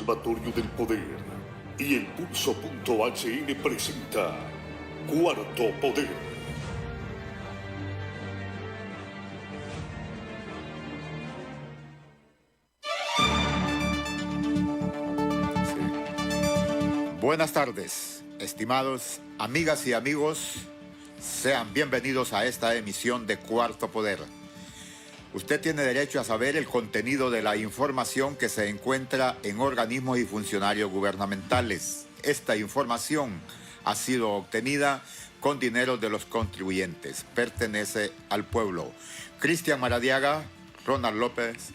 Observatorio del Poder y el Pulso.hn presenta Cuarto Poder. Buenas tardes, estimados amigas y amigos. Sean bienvenidos a esta emisión de Cuarto Poder. Usted tiene derecho a saber el contenido de la información que se encuentra en organismos y funcionarios gubernamentales. Esta información ha sido obtenida con dinero de los contribuyentes. Pertenece al pueblo. Cristian Maradiaga, Ronald López,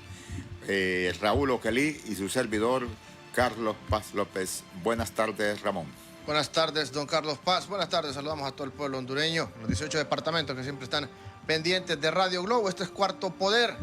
Raúl Oquelí y su servidor Carlos Paz López. Buenas tardes, Ramón. Buenas tardes, don Carlos Paz. Buenas tardes, saludamos a todo el pueblo hondureño, los 18 departamentos que siempre están pendientes de Radio Globo. Este es Cuarto Poder.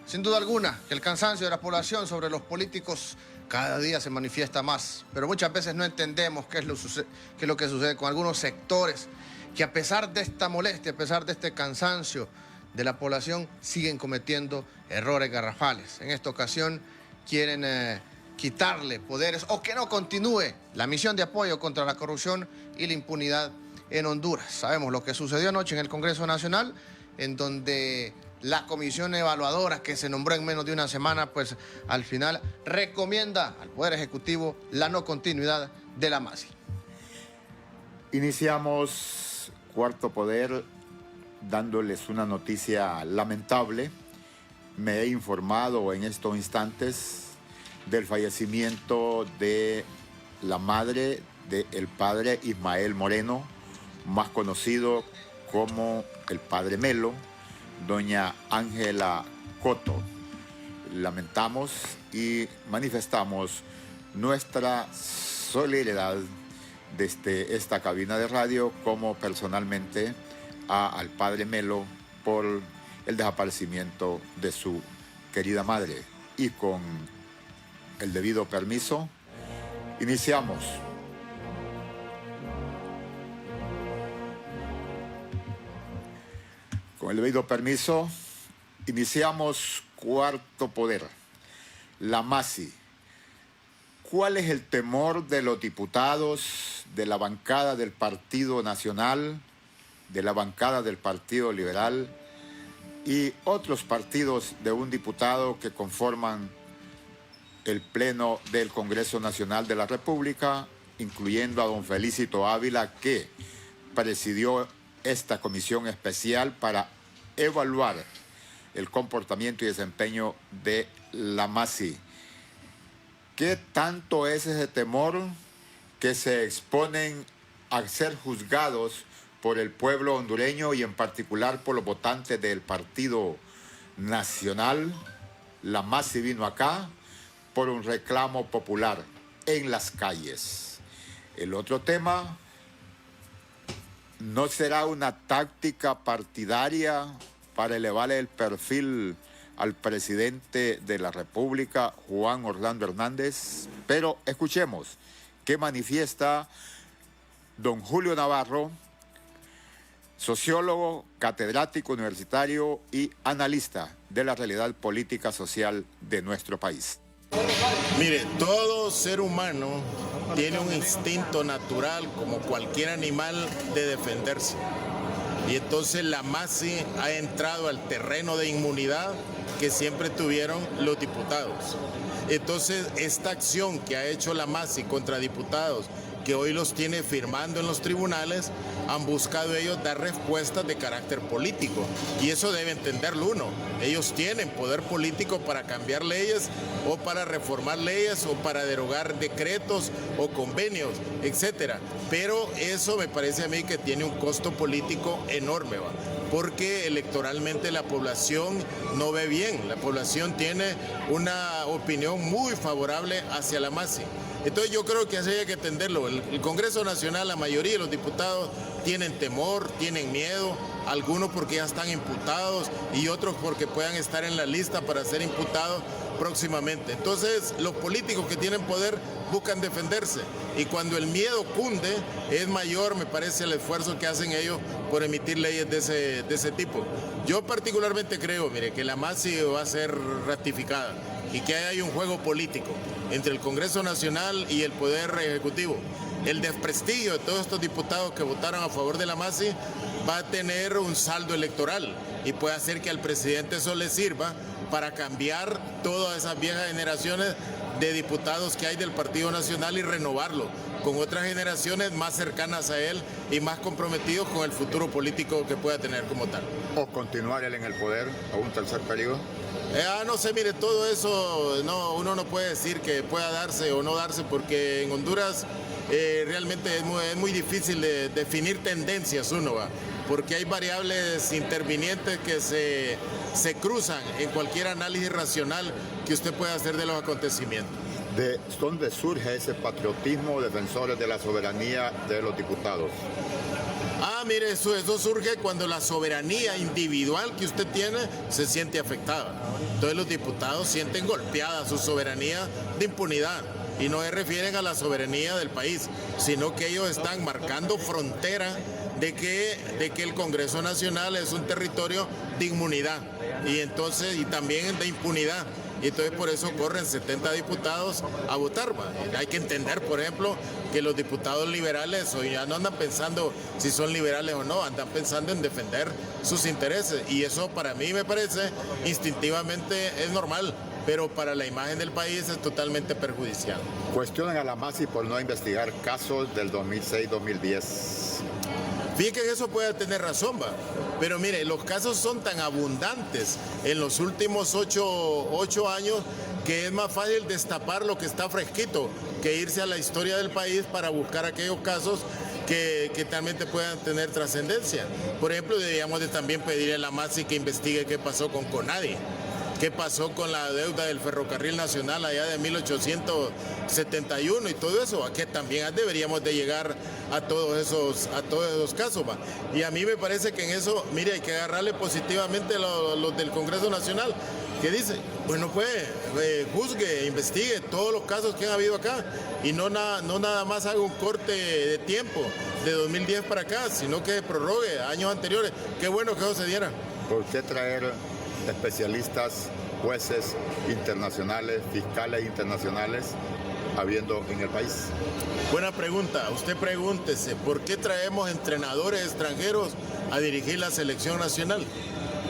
Sin duda alguna, que el cansancio de la población sobre los políticos cada día se manifiesta más, pero muchas veces no entendemos qué es lo que sucede con algunos sectores que, a pesar de esta molestia, a pesar de este cansancio de la población, siguen cometiendo errores garrafales. En esta ocasión quieren quitarle poderes o que no continúe la misión de apoyo contra la corrupción y la impunidad en Honduras. Sabemos lo que sucedió anoche en el Congreso Nacional, en donde la comisión evaluadora que se nombró en menos de una semana, pues al final recomienda al Poder Ejecutivo la no continuidad de la MASI. Iniciamos Cuarto Poder dándoles una noticia lamentable. Me he informado en estos instantes del fallecimiento de la madre del padre Ismael Moreno, más conocido como el padre Melo, doña Ángela Coto. Lamentamos y manifestamos nuestra solidaridad desde esta cabina de radio, como personalmente al padre Melo, por el desaparecimiento de su querida madre. Y con el debido permiso, iniciamos. Con el debido permiso, iniciamos Cuarto Poder. La MASI. ¿Cuál es el temor de los diputados de la bancada del Partido Nacional, de la bancada del Partido Liberal y otros partidos de un diputado que conforman el Pleno del Congreso Nacional de la República, incluyendo a don Felicito Ávila, que presidió esta comisión especial para evaluar el comportamiento y desempeño de la MASI? ¿Qué tanto es ese temor que se exponen a ser juzgados por el pueblo hondureño y en particular por los votantes del Partido Nacional? La MASI vino acá por un reclamo popular en las calles. El otro tema: ¿no será una táctica partidaria para elevar el perfil al presidente de la República, Juan Orlando Hernández? Pero escuchemos qué manifiesta don Julio Navarro, sociólogo, catedrático universitario y analista de la realidad política social de nuestro país. Mire, todo ser humano tiene un instinto natural, como cualquier animal, de defenderse. Y entonces la MASI ha entrado al terreno de inmunidad que siempre tuvieron los diputados. Entonces, esta acción que ha hecho la MASI contra diputados, que hoy los tiene firmando en los tribunales, han buscado ellos dar respuestas de carácter político. Y eso debe entenderlo uno. Ellos tienen poder político para cambiar leyes o para reformar leyes o para derogar decretos o convenios, etc. Pero eso me parece a mí que tiene un costo político enorme, ¿va? Porque electoralmente la población no ve bien. La población tiene una opinión muy favorable hacia la MASI. Entonces yo creo que así hay que entenderlo. El Congreso Nacional, la mayoría de los diputados tienen temor, tienen miedo, algunos porque ya están imputados y otros porque puedan estar en la lista para ser imputados próximamente. Entonces los políticos que tienen poder buscan defenderse y cuando el miedo cunde es mayor, me parece, el esfuerzo que hacen ellos por emitir leyes de ese tipo. Yo particularmente creo, mire, que la MASI va a ser ratificada. y que hay un juego político entre el Congreso Nacional y el Poder Ejecutivo. El desprestigio de todos estos diputados que votaron a favor de la MASI va a tener un saldo electoral y puede hacer que al presidente eso le sirva para cambiar todas esas viejas generaciones de diputados que hay del Partido Nacional y renovarlo con otras generaciones más cercanas a él y más comprometidos con el futuro político que pueda tener como tal. ¿O continuar él en el poder a un tercer periodo? No sé, mire, todo eso uno no puede decir que pueda darse o no darse, porque en Honduras realmente es muy difícil de definir tendencias porque hay variables intervinientes que se cruzan en cualquier análisis racional que usted pueda hacer de los acontecimientos. ¿De dónde surge ese patriotismo defensores de la soberanía de los diputados? Mire, eso surge cuando la soberanía individual que usted tiene se siente afectada. Entonces los diputados sienten golpeada su soberanía de impunidad. Y no se refieren a la soberanía del país, sino que ellos están marcando frontera de que el Congreso Nacional es un territorio de inmunidad y también de impunidad. Y entonces por eso corren 70 diputados a votar. Hay que entender, por ejemplo, que los diputados liberales hoy ya no andan pensando si son liberales o no, andan pensando en defender sus intereses. Y eso para mí me parece instintivamente es normal, pero para la imagen del país es totalmente perjudicial. Cuestionan a la MASI por no investigar casos del 2006-2010. Fíjate que eso puede tener razón, pero mire, los casos son tan abundantes en los últimos 8 años que es más fácil destapar lo que está fresquito que irse a la historia del país para buscar aquellos casos que realmente puedan tener trascendencia. Por ejemplo, deberíamos de también pedirle a la MASI que investigue qué pasó con CONADI. ¿Qué pasó con la deuda del ferrocarril nacional allá de 1871 y todo eso? Que también deberíamos de llegar a todos esos casos. Y a mí me parece que en eso, mire, hay que agarrarle positivamente los del Congreso Nacional, que dice, bueno, pues juzgue, investigue todos los casos que han habido acá y no nada más haga un corte de tiempo de 2010 para acá, sino que prorrogue años anteriores. Qué bueno que eso se diera. ¿Por qué traer especialistas, jueces internacionales, fiscales internacionales, habiendo en el país? Buena pregunta. Usted pregúntese, ¿por qué traemos entrenadores extranjeros a dirigir la selección nacional?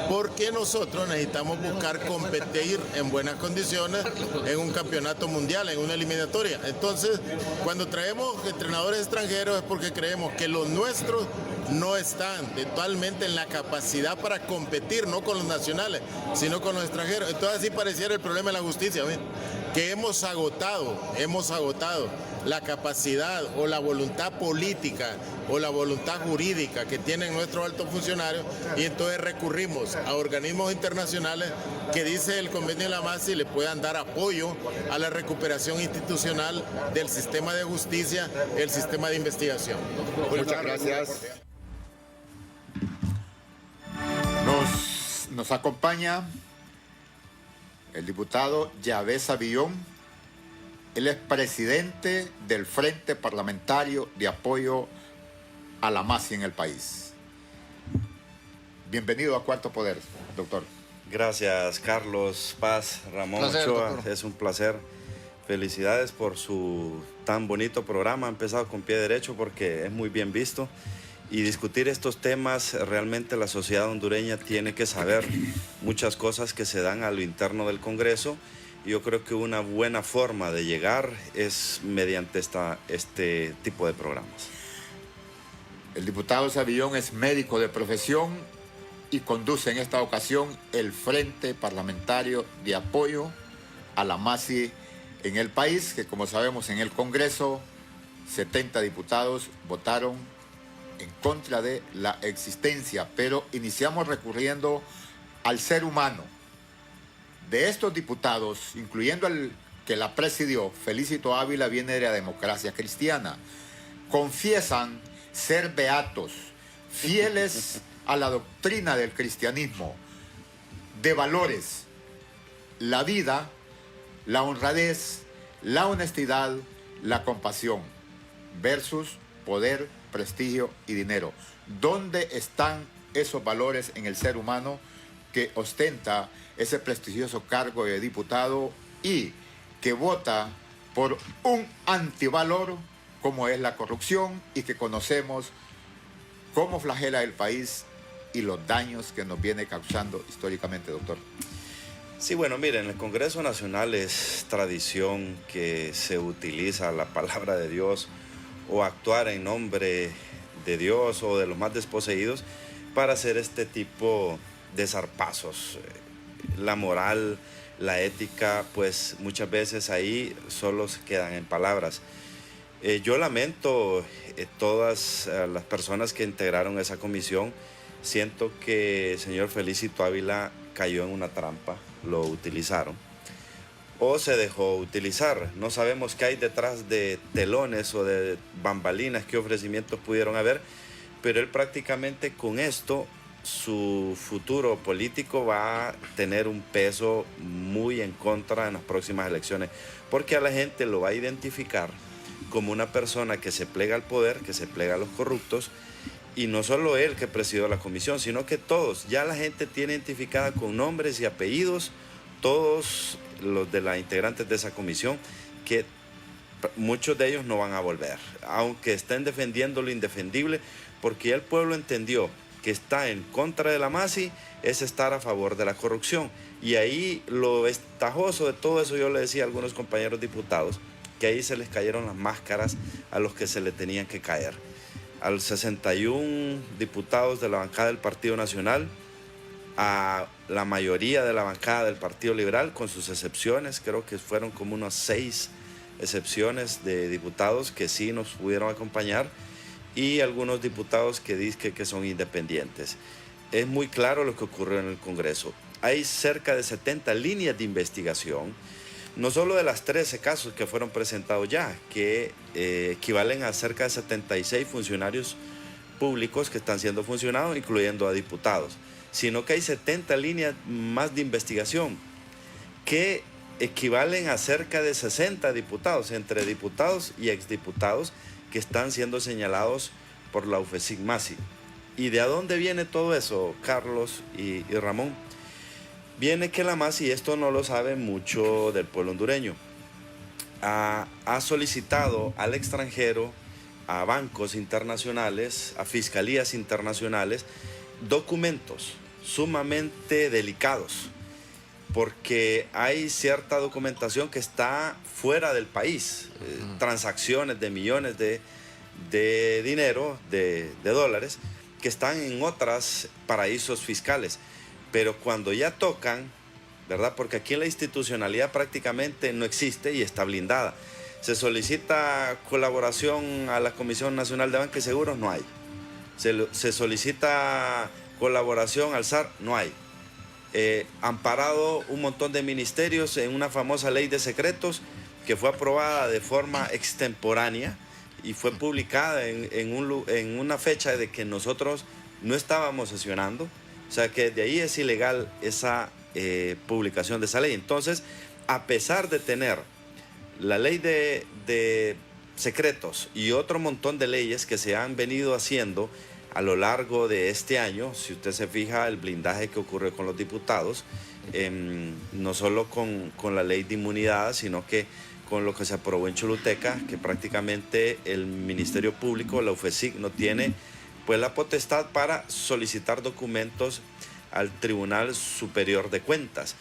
Porque nosotros necesitamos buscar competir en buenas condiciones en un campeonato mundial, en una eliminatoria. Entonces, cuando traemos entrenadores extranjeros es porque creemos que los nuestros no están totalmente en la capacidad para competir, no con los nacionales, sino con los extranjeros. Entonces así pareciera el problema de la justicia, que hemos agotado la capacidad o la voluntad política o la voluntad jurídica que tienen nuestros altos funcionarios, y entonces recurrimos a organismos internacionales que, dice el convenio de la MASI, le puedan dar apoyo a la recuperación institucional del sistema de justicia, el sistema de investigación. Muchas gracias. Nos acompaña el diputado Yahvé Savillón. Él es presidente del Frente Parlamentario de Apoyo a la MASI en el país. Bienvenido a Cuarto Poder, doctor. Gracias, Carlos Paz, Ramón Ochoa. Doctor. Es un placer. Felicidades por su tan bonito programa. Ha empezado con pie derecho porque es muy bien visto. Y discutir estos temas, realmente la sociedad hondureña tiene que saber muchas cosas que se dan a lo interno del Congreso. Yo creo que una buena forma de llegar es mediante este tipo de programas. El diputado Savillón es médico de profesión y conduce en esta ocasión el Frente Parlamentario de Apoyo a la MASI en el país, que como sabemos en el Congreso 70 diputados votaron en contra de la existencia, pero iniciamos recurriendo al ser humano. De estos diputados, incluyendo el que la presidió, Felicito Ávila, viene de la democracia cristiana. Confiesan ser beatos, fieles a la doctrina del cristianismo, de valores, la vida, la honradez, la honestidad, la compasión, versus poder, prestigio y dinero. ¿Dónde están esos valores en el ser humano que ostenta ese prestigioso cargo de diputado y que vota por un antivalor como es la corrupción y que conocemos cómo flagela el país y los daños que nos viene causando históricamente, doctor. Sí, bueno, miren, en el Congreso Nacional es tradición que se utiliza la palabra de Dios o actuar en nombre de Dios o de los más desposeídos para hacer este tipo de zarpazos. La moral, la ética, pues muchas veces ahí solo se quedan en palabras. Yo lamento todas las personas que integraron esa comisión. Siento que el señor Felicito Ávila cayó en una trampa, lo utilizaron o se dejó utilizar. No sabemos qué hay detrás de telones o de bambalinas, qué ofrecimientos pudieron haber, pero él prácticamente con esto, su futuro político va a tener un peso muy en contra en las próximas elecciones, porque a la gente lo va a identificar como una persona que se plega al poder, que se plega a los corruptos, y no solo él que presidió la comisión, sino que todos, ya la gente tiene identificada con nombres y apellidos, todos los de las integrantes de esa comisión, que muchos de ellos no van a volver, aunque estén defendiendo lo indefendible, porque ya el pueblo entendió que está en contra de la MASI es estar a favor de la corrupción. Y ahí lo ventajoso de todo eso, yo le decía a algunos compañeros diputados, que ahí se les cayeron las máscaras a los que se le tenían que caer. A los 61 diputados de la bancada del Partido Nacional, a la mayoría de la bancada del Partido Liberal, con sus excepciones, creo que fueron como unas 6 excepciones de diputados que sí nos pudieron acompañar, y algunos diputados que dicen que son independientes. Es muy claro lo que ocurrió en el Congreso. Hay cerca de 70 líneas de investigación, no solo de las 13 casos que fueron presentados ya, que equivalen a cerca de 76 funcionarios públicos que están siendo funcionados, incluyendo a diputados, sino que hay 70 líneas más de investigación que equivalen a cerca de 60 diputados, entre diputados y exdiputados, que están siendo señalados por la UFESIC-MASI. ¿Y de dónde viene todo eso, Carlos y Ramón? Viene que la MASI, y esto no lo sabe mucho del pueblo hondureño, ha solicitado al extranjero, a bancos internacionales, a fiscalías internacionales, documentos sumamente delicados, porque hay cierta documentación que está fuera del país, transacciones de millones de dinero, de dólares, que están en otros paraísos fiscales. Pero cuando ya tocan, ¿verdad? Porque aquí la institucionalidad prácticamente no existe y está blindada. Se solicita colaboración a la Comisión Nacional de Banca y Seguros, no hay. Se solicita colaboración al SAR, no hay. Han parado un montón de ministerios en una famosa ley de secretos que fue aprobada de forma extemporánea y fue publicada en una fecha de que nosotros no estábamos sesionando. O sea que de ahí es ilegal esa publicación de esa ley. Entonces, a pesar de tener la ley de secretos y otro montón de leyes que se han venido haciendo a lo largo de este año, si usted se fija el blindaje que ocurrió con los diputados, no solo con la ley de inmunidad, sino que con lo que se aprobó en Choluteca, que prácticamente el Ministerio Público, la UFESIC, no tiene pues la potestad para solicitar documentos al Tribunal Superior de Cuentas.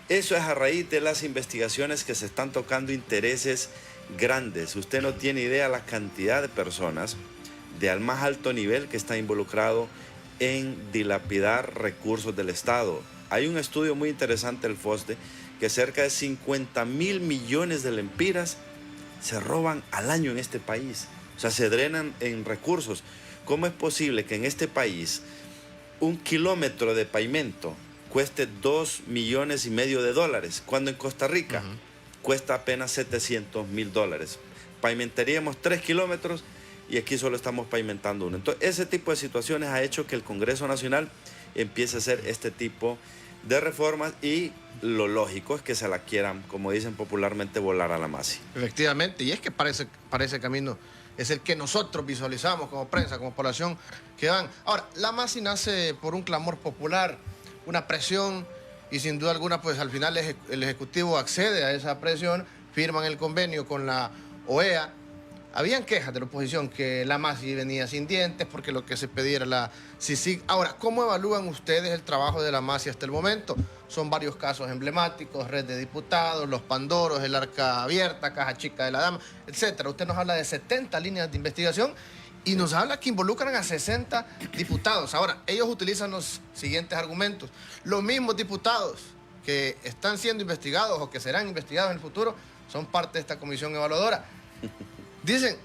Eso es a raíz de las investigaciones que se están tocando intereses grandes. Usted no tiene idea la cantidad de personas de al más alto nivel que está involucrado en dilapidar recursos del Estado. Hay un estudio muy interesante del FOSDE que cerca de 50.000 millones de lempiras se roban al año en este país. O sea, se drenan en recursos. ¿Cómo es posible que en este país un kilómetro de pavimento cueste $2,5 millones de dólares, cuando en Costa Rica cuesta apenas $700,000? Pavimentaríamos 3 kilómetros y aquí solo estamos pavimentando 1. Entonces, ese tipo de situaciones ha hecho que el Congreso Nacional empiece a hacer este tipo de reformas, y lo lógico es que se la quieran, como dicen popularmente, volar a la MASI. Efectivamente, y es que para ese camino es el que nosotros visualizamos como prensa, como población que van. Ahora, la MASI nace por un clamor popular, una presión y sin duda alguna, pues al final el Ejecutivo accede a esa presión, firman el convenio con la OEA. Habían quejas de la oposición que la MASI venía sin dientes porque lo que se pedía era la CICIG. Ahora, ¿cómo evalúan ustedes el trabajo de la MASI hasta el momento? Son varios casos emblemáticos, Red de Diputados, Los Pandoros, el Arca Abierta, Caja Chica de la Dama, etcétera. Usted nos habla de 70 líneas de investigación y nos habla que involucran a 60 diputados. Ahora, ellos utilizan los siguientes argumentos. Los mismos diputados que están siendo investigados o que serán investigados en el futuro son parte de esta comisión evaluadora. Dicen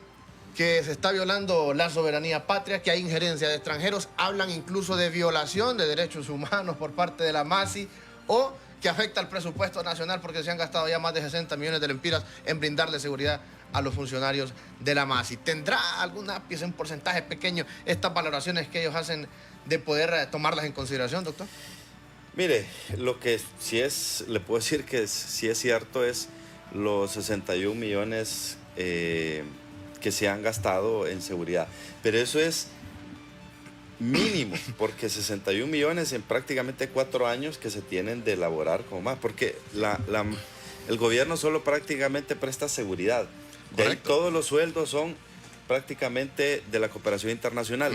que se está violando la soberanía patria, que hay injerencia de extranjeros, hablan incluso de violación de derechos humanos por parte de la MASI o que afecta al presupuesto nacional porque se han gastado ya más de 60 millones de lempiras en brindarle seguridad a los funcionarios de la MASI. ¿Tendrá alguna pieza, un porcentaje pequeño, estas valoraciones que ellos hacen de poder tomarlas en consideración, doctor? Mire, lo que sí es, le puedo decir que sí es cierto es los 61 millones que se han gastado en seguridad. Pero eso es mínimo, porque 61 millones en prácticamente 4 años que se tienen de elaborar como más, porque el gobierno solo prácticamente presta seguridad. De ahí todos los sueldos son prácticamente de la cooperación internacional.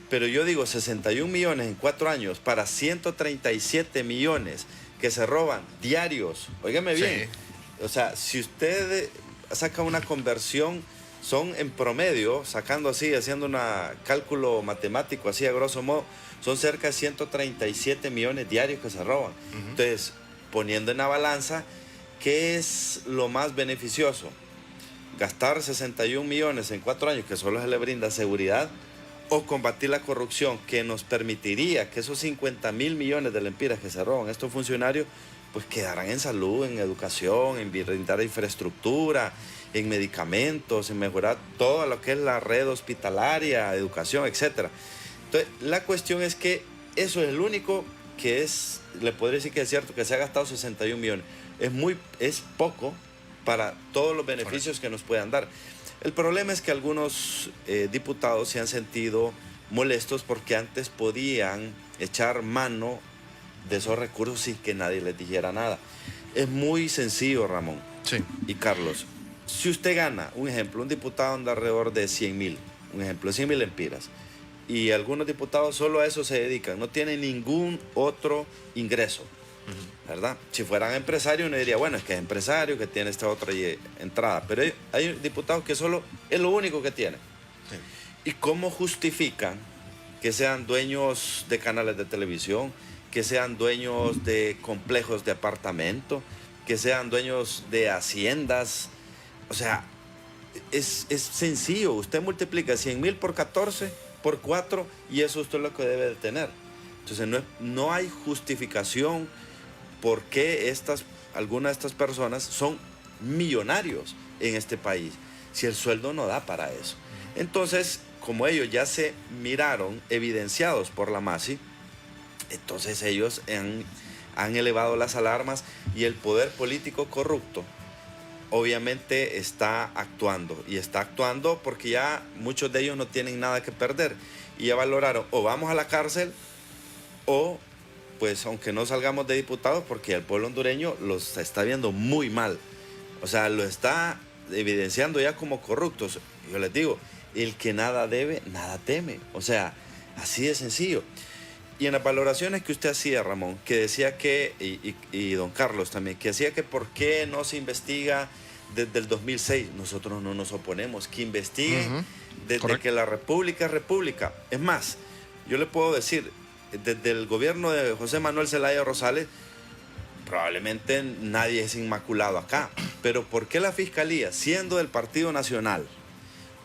Pero yo digo 61 millones en 4 años para 137 millones que se roban diarios. Óigame bien. Sí. O sea, si usted saca una conversión, son en promedio, sacando así, haciendo un cálculo matemático así a grosso modo, son cerca de 137 millones diarios que se roban. Entonces, poniendo en la balanza, ¿qué es lo más beneficioso? Gastar 61 millones en 4 años, que solo se le brinda seguridad, o combatir la corrupción, que nos permitiría que esos 50.000 millones de lempiras que se roban estos funcionarios, pues quedarán en salud, en educación, en brindar infraestructura, en medicamentos, en mejorar todo lo que es la red hospitalaria, educación, etc. Entonces, la cuestión es que eso es el único que es, le podría decir que es cierto, que se ha gastado 61 millones. Es poco para todos los beneficios que nos puedan dar. El problema es que algunos diputados se han sentido molestos porque antes podían echar mano de esos recursos sin que nadie les dijera nada. Es muy sencillo, Ramón y Carlos. Si usted gana, un ejemplo, un diputado anda alrededor de 100.000, un ejemplo, 100.000 lempiras, y algunos diputados solo a eso se dedican, no tienen ningún otro ingreso, ¿verdad? Si fueran empresarios, uno diría, bueno, es que es empresario, que tiene esta otra entrada, pero hay diputados que solo es lo único que tienen. ¿Y cómo justifican que sean dueños de canales de televisión, que sean dueños de complejos de apartamento, que sean dueños de haciendas? O sea, es sencillo. Usted multiplica 100.000 por 14, por 4, y eso usted es lo que debe de tener. Entonces, no hay justificación por qué algunas de estas personas son millonarios en este país, si el sueldo no da para eso. Entonces, como ellos ya se miraron evidenciados por la MASI, entonces ellos han elevado las alarmas y el poder político corrupto obviamente está actuando. Y está actuando porque ya muchos de ellos no tienen nada que perder. Y ya valoraron, o vamos a la cárcel, o pues aunque no salgamos de diputados, porque el pueblo hondureño los está viendo muy mal. O sea, lo está evidenciando ya como corruptos. Yo les digo, el que nada debe, nada teme. O sea, así de sencillo. Y en las valoraciones que usted hacía, Ramón, que decía que, y don Carlos también, que decía que por qué no se investiga desde el 2006, nosotros no nos oponemos, que investiguen desde que la república es república. Es más, yo le puedo decir, desde el gobierno de José Manuel Zelaya Rosales, probablemente nadie es inmaculado acá, pero ¿por qué la Fiscalía, siendo del Partido Nacional?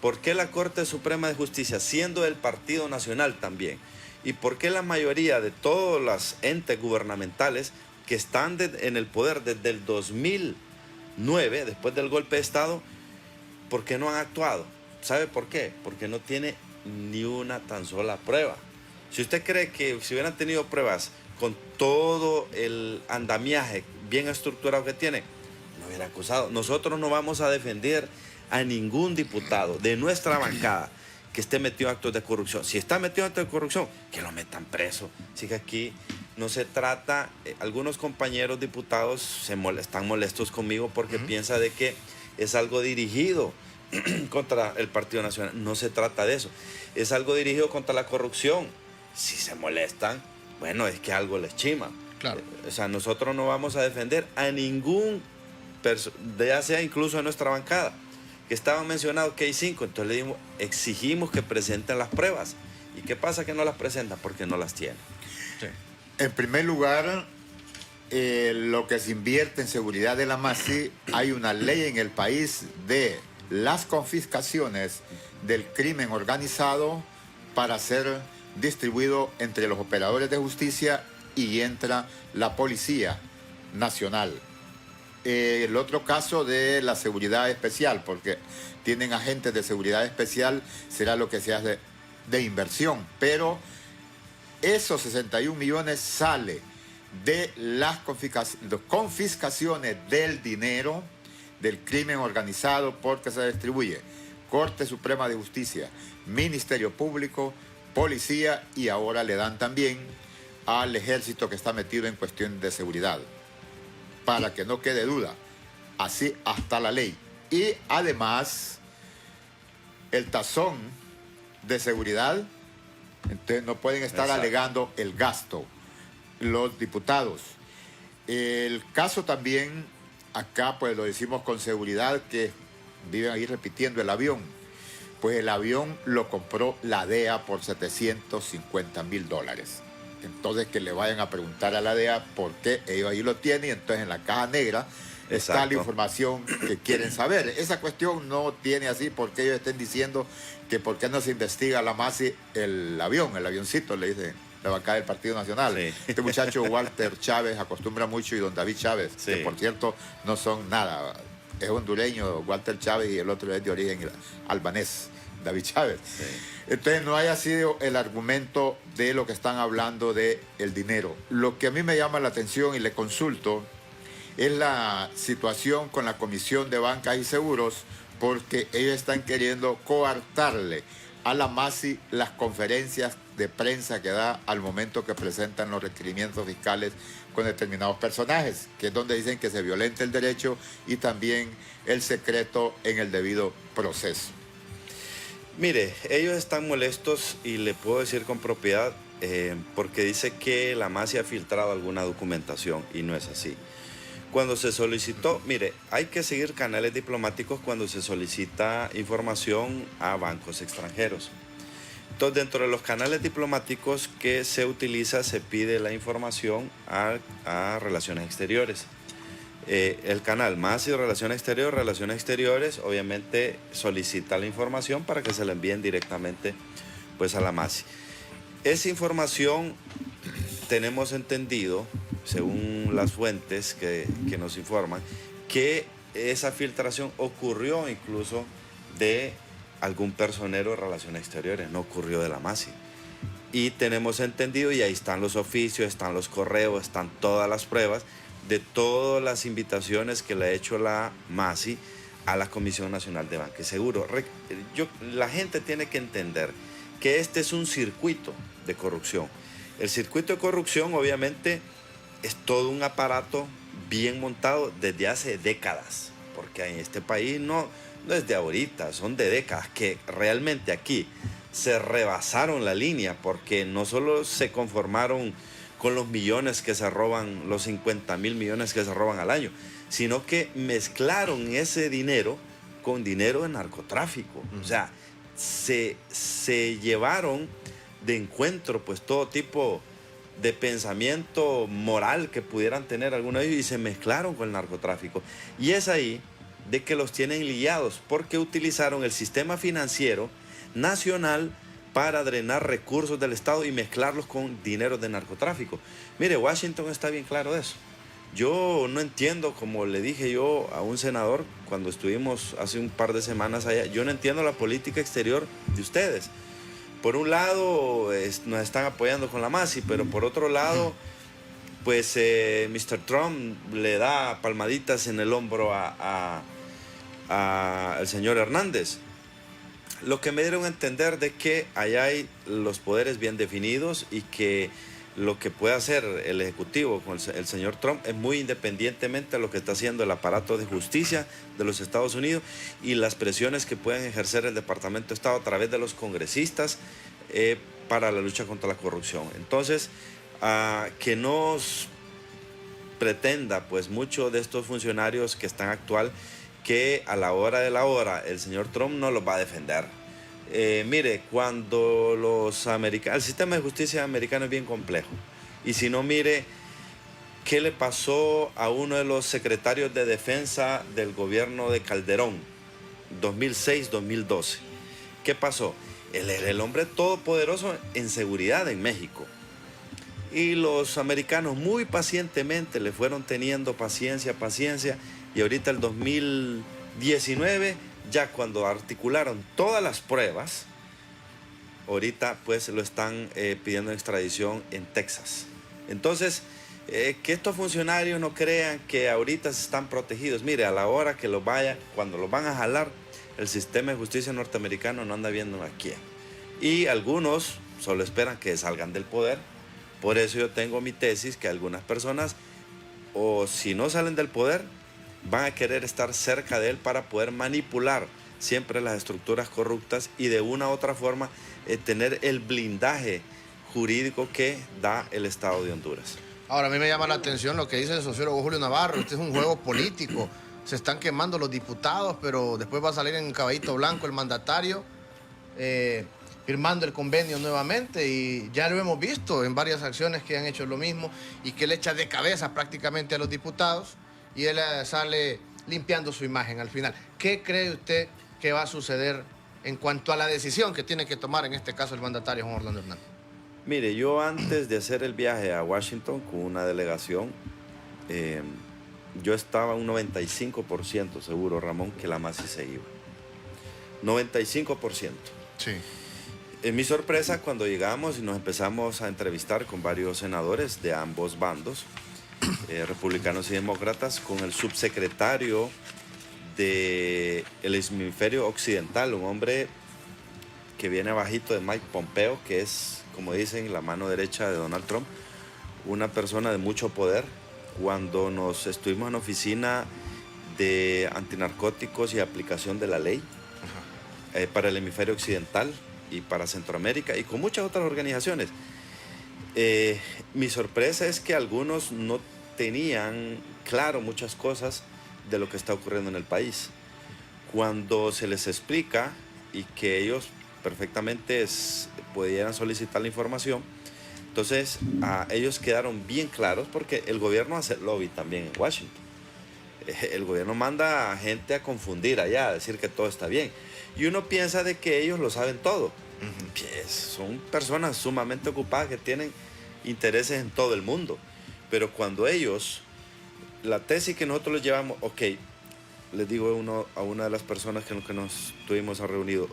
¿Por qué la Corte Suprema de Justicia, siendo del Partido Nacional también? ¿Y por qué la mayoría de todos los entes gubernamentales que están en el poder desde el 2009, después del golpe de Estado, por qué no han actuado? ¿Sabe por qué? Porque no tiene ni una tan sola prueba. Si usted cree que si hubieran tenido pruebas con todo el andamiaje bien estructurado que tiene, no hubiera acusado. Nosotros no vamos a defender a ningún diputado de nuestra bancada que esté metido en actos de corrupción. Si está metido en actos de corrupción, que lo metan preso. Así que aquí no se trata, algunos compañeros diputados están molestos conmigo porque piensan de que es algo dirigido contra el Partido Nacional. No se trata de eso. Es algo dirigido contra la corrupción. Si se molestan, bueno, es que algo les chima. Claro. O sea, nosotros no vamos a defender a ningún, ya sea incluso en nuestra bancada, que estaban mencionados que hay 5. Entonces le dimos, exigimos que presenten las pruebas. ¿Y qué pasa que no las presentan? Porque no las tienen. Sí. En primer lugar, lo que se invierte en seguridad de la MASI, hay una ley en el país de las confiscaciones del crimen organizado para ser distribuido entre los operadores de justicia y entra la Policía Nacional. El otro caso de la seguridad especial, porque tienen agentes de seguridad especial, será lo que se hace de inversión, pero esos 61 millones sale de las confiscaciones del dinero del crimen organizado porque se distribuye Corte Suprema de Justicia, Ministerio Público, Policía y ahora le dan también al Ejército que está metido en cuestión de seguridad. Para que no quede duda, así hasta la ley. Y además, el tazón de seguridad, entonces no pueden estar alegando el gasto los diputados. El caso también, acá pues lo decimos con seguridad, que viven ahí repitiendo el avión. Pues el avión lo compró la DEA por $750,000. Entonces que le vayan a preguntar a la DEA por qué ellos ahí lo tienen, y entonces en la caja negra está la información que quieren saber. Esa cuestión no tiene así porque ellos estén diciendo que por qué no se investiga la MASI el avioncito, le dicen la bancada del Partido Nacional. Sí. Este muchacho Walter Chávez acostumbra mucho, y don David Chávez, sí, que por cierto no son nada, es hondureño Walter Chávez y el otro es de origen albanés, David Chávez. Sí. Entonces no haya sido el argumento de lo que están hablando de el dinero. Lo que a mí me llama la atención y le consulto es la situación con la Comisión de Bancas y Seguros, porque ellos están queriendo coartarle a la MASI las conferencias de prensa que da al momento que presentan los requerimientos fiscales con determinados personajes, que es donde dicen que se violenta el derecho y también el secreto en el debido proceso. Mire, ellos están molestos y le puedo decir con propiedad porque dice que la MASI ha filtrado alguna documentación y no es así. Cuando se solicitó, mire, hay que seguir canales diplomáticos cuando se solicita información a bancos extranjeros. Entonces, dentro de los canales diplomáticos que se utiliza, se pide la información a Relaciones Exteriores. El canal MASI Relaciones Exteriores, obviamente solicita la información para que se la envíen directamente pues, a la MASI. Esa información tenemos entendido, según las fuentes que nos informan, que esa filtración ocurrió incluso de algún personero de Relaciones Exteriores, no ocurrió de la MASI. Y tenemos entendido, y ahí están los oficios, están los correos, están todas las pruebas de todas las invitaciones que le ha hecho la MASI a la Comisión Nacional de Banca y Seguro. La gente tiene que entender que este es un circuito de corrupción. El circuito de corrupción obviamente es todo un aparato bien montado desde hace décadas, porque en este país no es de ahorita, son de décadas que realmente aquí se rebasaron la línea, porque no solo se conformaron con los millones que se roban, los 50,000 millones que se roban al año, sino que mezclaron ese dinero con dinero de narcotráfico. O sea, se llevaron de encuentro pues todo tipo de pensamiento moral que pudieran tener algunos de ellos y se mezclaron con el narcotráfico. Y es ahí de que los tienen ligados, porque utilizaron el sistema financiero nacional para drenar recursos del Estado y mezclarlos con dinero de narcotráfico. Mire, Washington está bien claro de eso. Yo no entiendo, como le dije yo a un senador cuando estuvimos hace un par de semanas allá, yo no entiendo la política exterior de ustedes. Por un lado nos están apoyando con la MASI, pero por otro lado, pues Mr. Trump le da palmaditas en el hombro al señor Hernández. lo que me dieron a entender de que allá hay los poderes bien definidos y que lo que puede hacer el Ejecutivo con el señor Trump es muy independientemente de lo que está haciendo el aparato de justicia de los Estados Unidos y las presiones que pueden ejercer el Departamento de Estado a través de los congresistas para la lucha contra la corrupción. Entonces, que nos pretenda pues muchos de estos funcionarios que están actual que a la hora de la hora el señor Trump no los va a defender. Mire, cuando el sistema de justicia americano es bien complejo. Y si no, mire, ¿qué le pasó a uno de los secretarios de defensa del gobierno de Calderón, 2006-2012? ¿Qué pasó? Él era el hombre todopoderoso en seguridad en México. Y los americanos muy pacientemente le fueron teniendo paciencia, y ahorita el 2019, ya cuando articularon todas las pruebas, ahorita pues lo están pidiendo extradición en Texas. Entonces, que estos funcionarios no crean que ahorita se están protegidos. Mire, a la hora que cuando los van a jalar, el sistema de justicia norteamericano no anda viendo a quién. Y algunos solo esperan que salgan del poder. Por eso yo tengo mi tesis que algunas personas, o si no salen del poder, van a querer estar cerca de él para poder manipular siempre las estructuras corruptas y de una u otra forma tener el blindaje jurídico que da el Estado de Honduras. Ahora, a mí me llama la atención lo que dice el sociólogo Julio Navarro. Este es un juego político. Se están quemando los diputados, pero después va a salir en caballito blanco el mandatario firmando el convenio nuevamente, y ya lo hemos visto en varias acciones que han hecho lo mismo y que le echa de cabeza prácticamente a los diputados y él sale limpiando su imagen al final. ¿Qué cree usted que va a suceder en cuanto a la decisión que tiene que tomar en este caso el mandatario Juan Orlando Hernández? Mire, yo antes de hacer el viaje a Washington con una delegación, yo estaba un 95% seguro, Ramón, que la Masi se iba. 95%. Sí. Mi sorpresa cuando llegamos y nos empezamos a entrevistar con varios senadores de ambos bandos, republicanos y demócratas, con el subsecretario del hemisferio occidental, un hombre que viene abajito de Mike Pompeo, que es, como dicen, la mano derecha de Donald Trump, una persona de mucho poder. Cuando nos estuvimos en oficina de antinarcóticos y aplicación de la ley para el hemisferio occidental y para Centroamérica y con muchas otras organizaciones, mi sorpresa es que algunos no tenían claro muchas cosas de lo que está ocurriendo en el país. Cuando se les explica y que ellos perfectamente pudieran solicitar la información, entonces ellos quedaron bien claros, porque el gobierno hace lobby también en Washington. El gobierno manda a gente a confundir allá, a decir que todo está bien. Y uno piensa de que ellos lo saben todo. Son personas sumamente ocupadas que tienen intereses en todo el mundo. Pero cuando ellos, la tesis que nosotros les llevamos, ok, les digo a una de las personas que nos tuvimos reunido,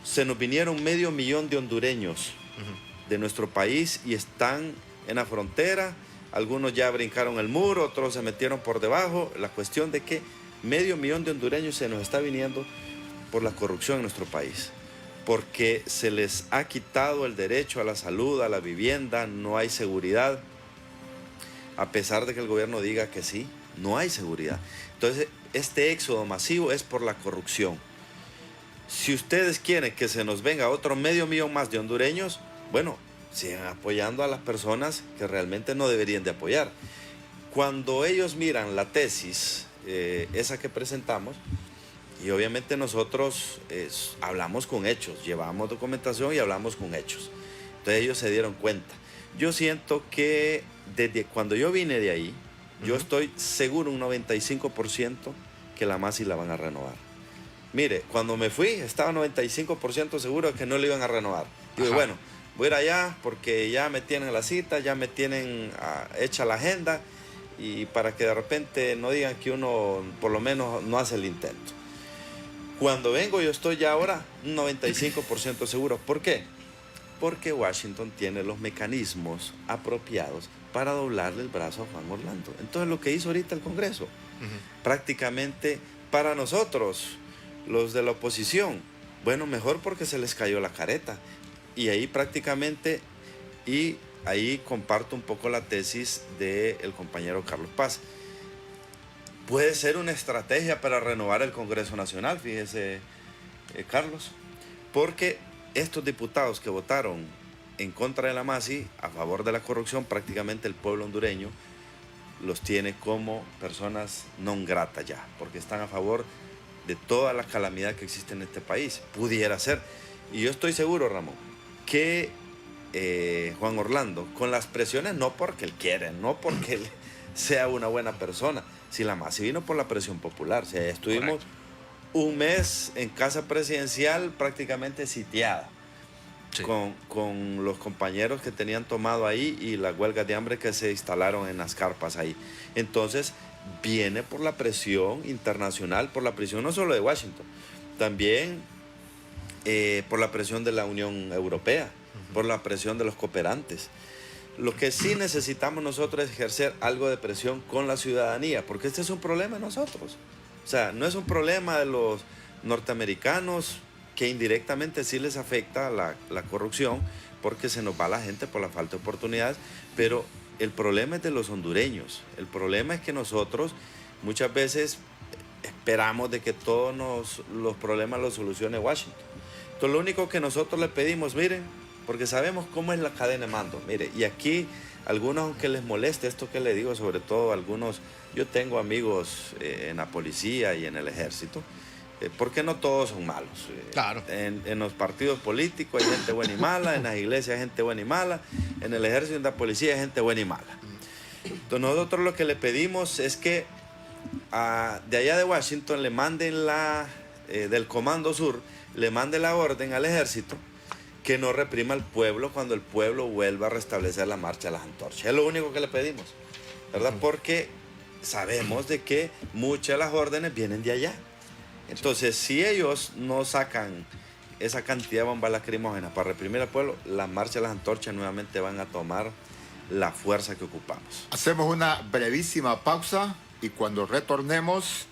se nos vinieron 500,000 de hondureños de nuestro país y están en la frontera. Algunos ya brincaron el muro, otros se metieron por debajo. La cuestión de que 500,000 de hondureños se nos está viniendo por la corrupción en nuestro país, porque se les ha quitado el derecho a la salud, a la vivienda, no hay seguridad. A pesar de que el gobierno diga que sí, no hay seguridad. Entonces, este éxodo masivo es por la corrupción. Si ustedes quieren que se nos venga otro 500,000 más de hondureños, bueno, sigan apoyando a las personas que realmente no deberían de apoyar. Cuando ellos miran la tesis, esa que presentamos, y obviamente nosotros hablamos con hechos, llevamos documentación y hablamos con hechos. Entonces ellos se dieron cuenta. Yo siento que desde cuando yo vine de ahí, yo estoy seguro un 95% que la Masi la van a renovar. Mire, cuando me fui estaba 95% seguro de que no le iban a renovar. Digo, bueno, voy a ir allá porque ya me tienen la cita, ya me tienen hecha la agenda, y para que de repente no digan que uno por lo menos no hace el intento. Cuando vengo yo estoy ya ahora un 95% seguro. ¿Por qué? Porque Washington tiene los mecanismos apropiados para doblarle el brazo a Juan Orlando. Entonces lo que hizo ahorita el Congreso, prácticamente para nosotros, los de la oposición, Bueno, mejor porque se les cayó la careta. Y ahí prácticamente, y ahí comparto un poco la tesis del compañero Carlos Paz. Puede ser una estrategia para renovar el Congreso Nacional, fíjese, Carlos, porque estos diputados que votaron en contra de la MASI, a favor de la corrupción, prácticamente el pueblo hondureño los tiene como personas non gratas ya, porque están a favor de toda la calamidad que existe en este país. Pudiera ser. Y yo estoy seguro, Ramón, que Juan Orlando, con las presiones, no porque él quiere, no porque él sea una buena persona, si la MASI vino por la presión popular. O sea, estuvimos un mes en casa presidencial prácticamente sitiada. Sí. Con los compañeros que tenían tomado ahí y las huelgas de hambre que se instalaron en las carpas ahí. Entonces, viene por la presión internacional, por la presión no solo de Washington, también por la presión de la Unión Europea, por la presión de los cooperantes. Lo que sí necesitamos nosotros es ejercer algo de presión con la ciudadanía, porque este es un problema de nosotros. O sea, no es un problema de los norteamericanos, que indirectamente sí les afecta la corrupción, porque se nos va la gente por la falta de oportunidades, pero el problema es de los hondureños. El problema es que nosotros muchas veces esperamos de que todos los problemas los solucione Washington. Entonces lo único que nosotros le pedimos, miren, porque sabemos cómo es la cadena de mando, mire, y aquí algunos, aunque les moleste esto que le digo, sobre todo algunos, yo tengo amigos en la policía y en el ejército, porque no todos son malos. Claro. En los partidos políticos hay gente buena y mala, en las iglesias hay gente buena y mala, en el ejército y en la policía hay gente buena y mala. Entonces nosotros lo que le pedimos es que de allá de Washington le manden del Comando Sur, le mande la orden al ejército que no reprima al pueblo cuando el pueblo vuelva a restablecer la marcha de las antorchas. Es lo único que le pedimos, ¿verdad? Porque sabemos de que muchas de las órdenes vienen de allá. Entonces, si ellos no sacan esa cantidad de bombas lacrimógenas para reprimir al pueblo, las marchas de las antorchas nuevamente van a tomar la fuerza que ocupamos. Hacemos una brevísima pausa y cuando retornemos,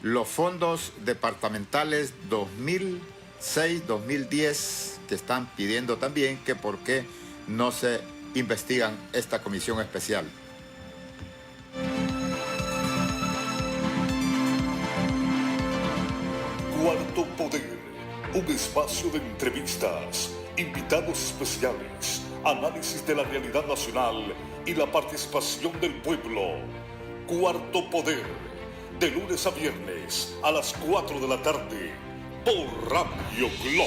los fondos departamentales 2006-2010 que están pidiendo también que por qué no se investigan esta comisión especial. Cuarto Poder, un espacio de entrevistas, invitados especiales, análisis de la realidad nacional y la participación del pueblo. Cuarto Poder, de lunes a viernes a las 4 de la tarde, por Radio Globo.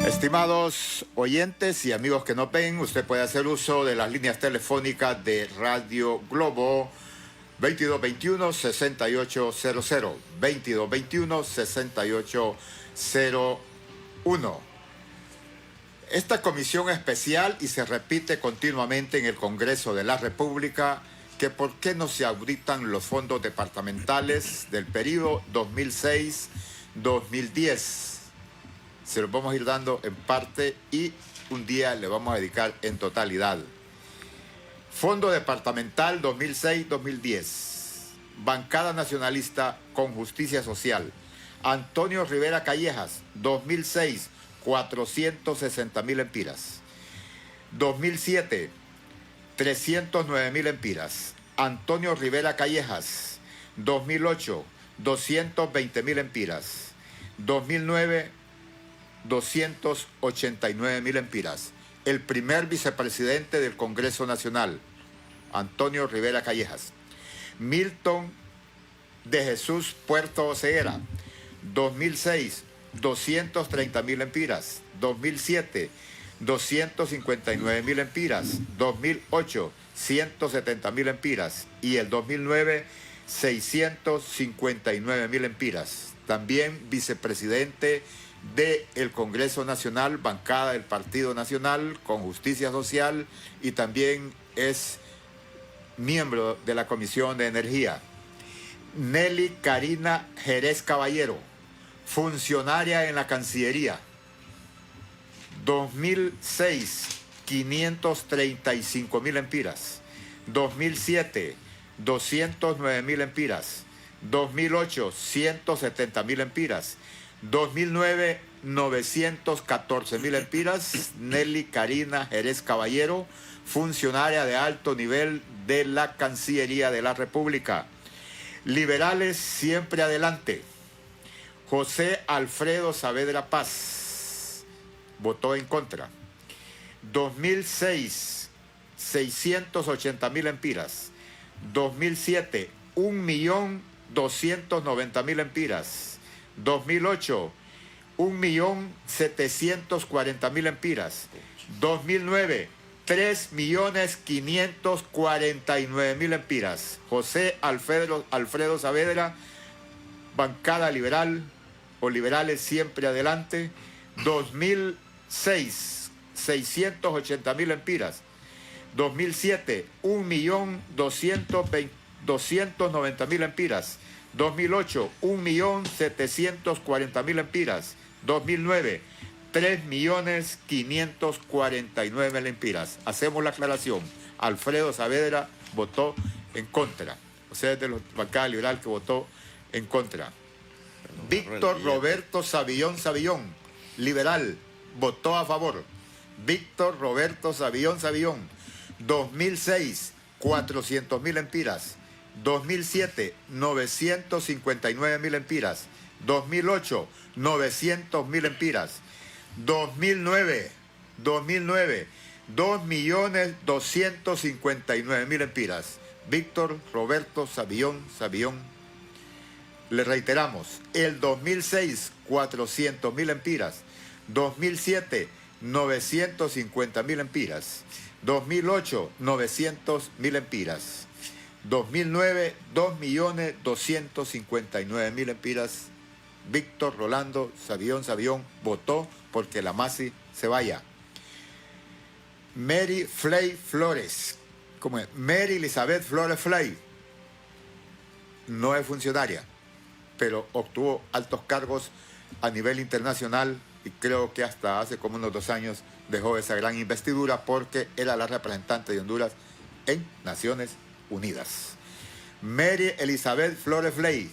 Estimados oyentes y amigos que nos ven, usted puede hacer uso de las líneas telefónicas de Radio Globo 2221-6800, 2221-6801. Esta comisión especial, y se repite continuamente en el Congreso de la República, que por qué no se auditan los fondos departamentales del periodo 2006-2010. Se los vamos a ir dando en parte y un día le vamos a dedicar en totalidad. Fondo Departamental 2006-2010. Bancada Nacionalista con Justicia Social. Antonio Rivera Callejas, 2006, 460,000 empiras. 2007, 309,000 empiras. Antonio Rivera Callejas, 2008, 220,000 empiras. 2009, 289,000 empiras. El primer vicepresidente del Congreso Nacional, Antonio Rivera Callejas. Milton de Jesús Puerto Oseguera, 2006, 230,000 empiras. 2007, 259,000 empiras. 2008, 170,000 empiras. Y el 2009, 659,000 empiras. También vicepresidente del Congreso Nacional, bancada del Partido Nacional con Justicia Social, y también es miembro de la Comisión de Energía. Nelly Karina Jerez Caballero, funcionaria en la Cancillería. 2006, 535,000 empiras. 2007, 209.000 empiras. 2008, 170.000 empiras. 2009, 914.000 empiras. Nelly Karina Jerez Caballero, funcionaria de alto nivel de la Cancillería de la República. Liberales siempre adelante. José Alfredo Saavedra Paz votó en contra. 2006, 680.000 empiras. 2007, 1.290.000 empiras. 2008, 1.740.000 empiras. 2009, 3.549.000 empiras. José Alfredo Saavedra, bancada liberal o liberales siempre adelante. 2006, 680.000 empiras. 2007, 1.290.000 empiras. 2008, 1.740.000 empiras. 2009, 3.549.000 empiras. Hacemos la aclaración. Alfredo Saavedra votó en contra. O sea, es de la bancada liberal que votó en contra. Víctor Roberto Savillón, liberal, votó a favor. Víctor Roberto Savillón, 2006, 400.000 empiras. 2007, 959.000 empiras. 2008, 900.000 empiras. 2009, 2.259.000 empiras. Víctor Roberto Savillón. Le reiteramos, el 2006, 400.000 empiras. 2007, 950.000 empiras. 2008, 900.000 empiras. 2009, 2.259.000 empiras. Víctor Rolando Savillón votó porque la MASI se vaya. Mary Flay Flores, ¿cómo es? Mary Elizabeth Flores Flay, no es funcionaria, pero obtuvo altos cargos a nivel internacional y creo que hasta hace como unos 2 años dejó esa gran investidura porque era la representante de Honduras en Naciones Unidas. Mary Elizabeth Flores Flay,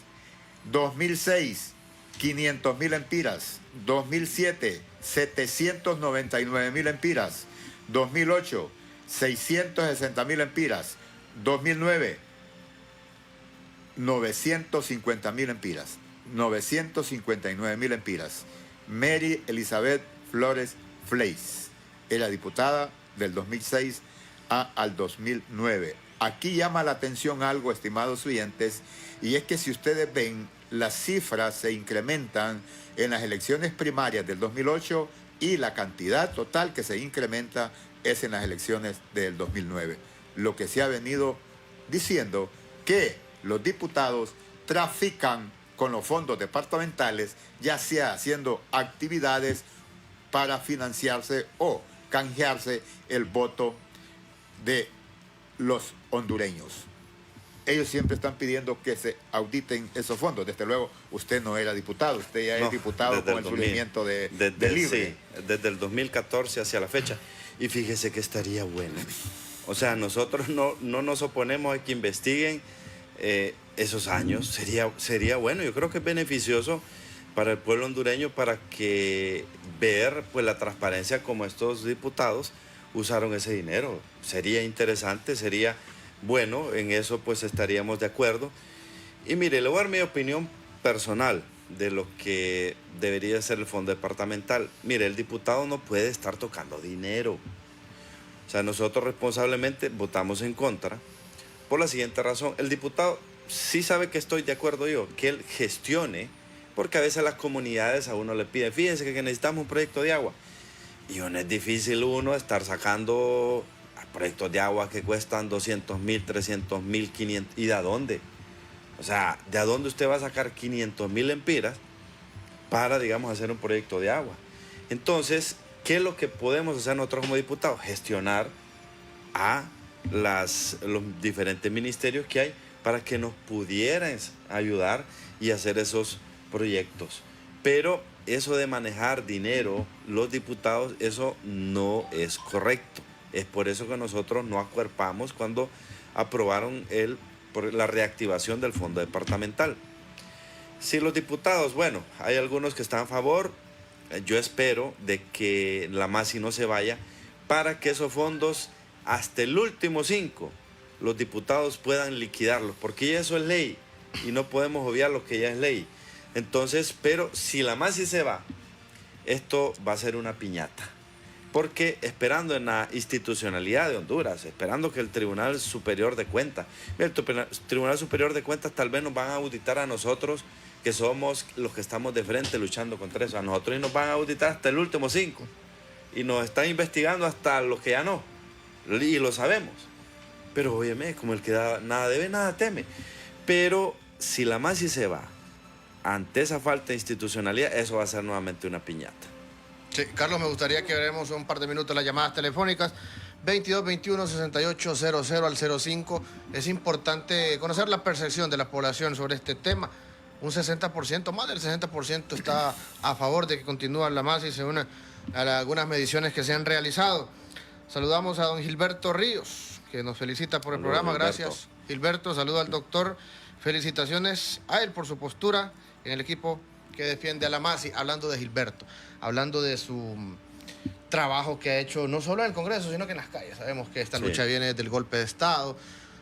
2006, 500.000 empiras. 2007, 799.000 empiras. 2008, 660.000 empiras. 2009, 950.000 empiras. 959.000 empiras. Mary Elizabeth Flores Flay era diputada del 2006 al 2009. Aquí llama la atención algo, estimados oyentes, y es que si ustedes ven, las cifras se incrementan en las elecciones primarias del 2008 y la cantidad total que se incrementa es en las elecciones del 2009. Lo que se ha venido diciendo que los diputados trafican con los fondos departamentales, ya sea haciendo actividades para financiarse o canjearse el voto de los hondureños. Ellos siempre están pidiendo que se auditen esos fondos. Desde luego, usted no era diputado, usted ya es diputado con el surgimiento de Libre. Sí, desde el 2014 hacia la fecha. Y fíjese que estaría bueno. O sea, nosotros no nos oponemos a que investiguen esos años. Sería bueno. Yo creo que es beneficioso para el pueblo hondureño para que ver pues la transparencia como estos diputados usaron ese dinero. Sería interesante, sería bueno, en eso pues estaríamos de acuerdo. Y mire, le voy a dar mi opinión personal de lo que debería ser el fondo departamental. Mire, el diputado no puede estar tocando dinero. O sea, nosotros responsablemente votamos en contra por la siguiente razón. El diputado sí sabe que estoy de acuerdo yo, que él gestione, porque a veces las comunidades a uno le piden, fíjense que necesitamos un proyecto de agua. Y no es difícil uno estar sacando proyectos de agua que cuestan 200.000, 300.000, 500. ¿Y de dónde? O sea, ¿de dónde usted va a sacar 500.000 empiras para, digamos, hacer un proyecto de agua? Entonces, ¿qué es lo que podemos hacer nosotros como diputados? Gestionar a los diferentes ministerios que hay para que nos pudieran ayudar y hacer esos proyectos. Pero eso de manejar dinero, los diputados, eso no es correcto. Es por eso que nosotros no acuerpamos cuando aprobaron el por la reactivación del fondo departamental. Si los diputados, bueno, hay algunos que están a favor, yo espero de que la MASI no se vaya para que esos fondos, hasta el último 5, los diputados puedan liquidarlos, porque ya eso es ley y no podemos obviar lo que ya es ley. Entonces, pero si la MASI se va, esto va a ser una piñata, porque esperando en la institucionalidad de Honduras, esperando que el Tribunal Superior de Cuentas, el Tribunal Superior de Cuentas tal vez nos van a auditar a nosotros, que somos los que estamos de frente luchando contra eso, a nosotros, y nos van a auditar hasta el último 5, y nos están investigando hasta los que ya no, y lo sabemos. Pero óyeme, como el que nada debe, nada teme. Pero si la MASI se va, ante esa falta de institucionalidad, eso va a ser nuevamente una piñata. Sí, Carlos, me gustaría que veremos un par de minutos las llamadas telefónicas. 2221-6800 al 05. Es importante conocer la percepción de la población sobre este tema. Un 60%, más del 60% está a favor de que continúe la MASI y se una a algunas mediciones que se han realizado. Saludamos a don Gilberto Ríos, que nos felicita por el programa. Gilberto. Gracias, Gilberto. Saludo al doctor. Felicitaciones a él por su postura en el equipo que defiende a la MASI. Hablando de Gilberto, hablando de su trabajo que ha hecho no solo en el Congreso, sino que en las calles. Sabemos que esta lucha viene desde el golpe de Estado.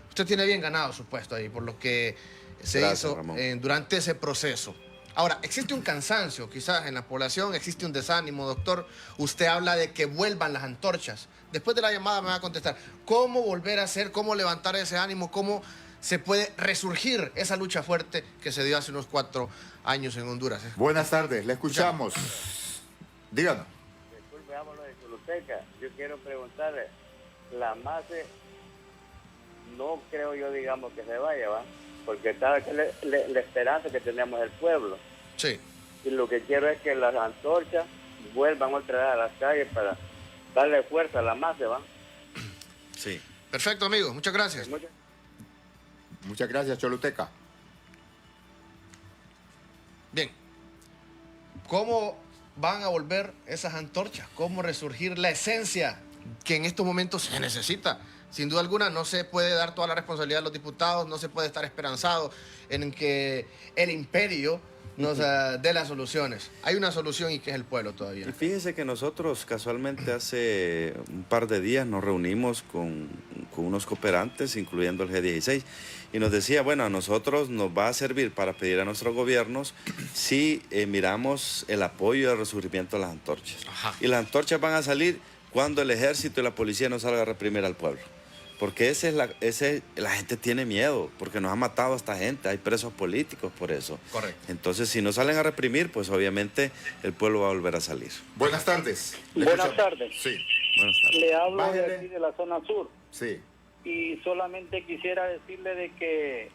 Usted tiene bien ganado su puesto ahí por lo que se hizo durante ese proceso. Ahora, existe un cansancio quizás en la población, existe un desánimo, doctor. Usted habla de que vuelvan las antorchas. Después de la llamada me va a contestar cómo volver a hacer, cómo levantar ese ánimo, cómo se puede resurgir esa lucha fuerte que se dio hace unos 4 años en Honduras. Buenas tardes, le escuchamos. Díganos. Disculpe, hablo de Choluteca. Yo quiero preguntarle, la MASI no creo yo, digamos, que se vaya, ¿va? Porque sabe que la esperanza que tenemos el pueblo. Sí. Y lo que quiero es que las antorchas vuelvan otra vez a las calles para darle fuerza a la MASI, ¿va? Sí. Perfecto, amigo. Muchas gracias. Muchas gracias, Choluteca. Bien. ¿Cómo van a volver esas antorchas? ¿Cómo resurgir la esencia que en estos momentos se necesita? Sin duda alguna, no se puede dar toda la responsabilidad a los diputados, no se puede estar esperanzado en que el imperio nos dé las soluciones. Hay una solución y que es el pueblo todavía. Y fíjese que nosotros casualmente hace un par de días nos reunimos con unos cooperantes, incluyendo el G16, y nos decía, bueno, a nosotros nos va a servir para pedir a nuestros gobiernos si miramos el apoyo y el resurgimiento de las antorchas. Ajá. Y las antorchas van a salir cuando el ejército y la policía no salgan a reprimir al pueblo. Porque la gente tiene miedo, porque nos ha matado a esta gente, hay presos políticos por eso. Correcto. Entonces, si no salen a reprimir, pues obviamente el pueblo va a volver a salir. Buenas tardes. Buenas tardes. Sí. Buenas tardes. Le hablo Bájale. de aquí de la zona sur. Sí. Y solamente quisiera decirle de que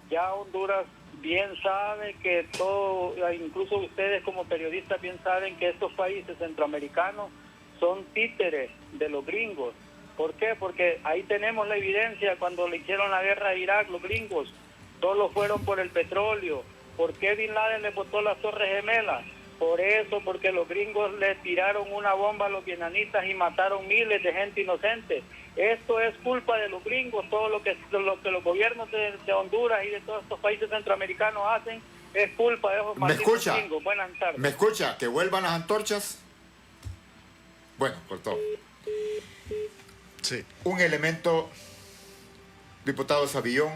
ya Honduras bien sabe que todo, incluso ustedes como periodistas bien saben que estos países centroamericanos son títeres de los gringos. ¿Por qué? Porque ahí tenemos la evidencia cuando le hicieron la guerra a Irak, los gringos, todos fueron por el petróleo. ¿Por qué Bin Laden le botó las Torres Gemelas? Por eso, porque los gringos le tiraron una bomba a los vietnamitas y mataron miles de gente inocente. Esto es culpa de los gringos, todo lo que los gobiernos de Honduras y de todos estos países centroamericanos hacen es culpa de esos malditos gringos. Buenas tardes. ¿Me escucha? ¿Que vuelvan las antorchas? Bueno, cortó. Sí. Un elemento, diputado Savillón,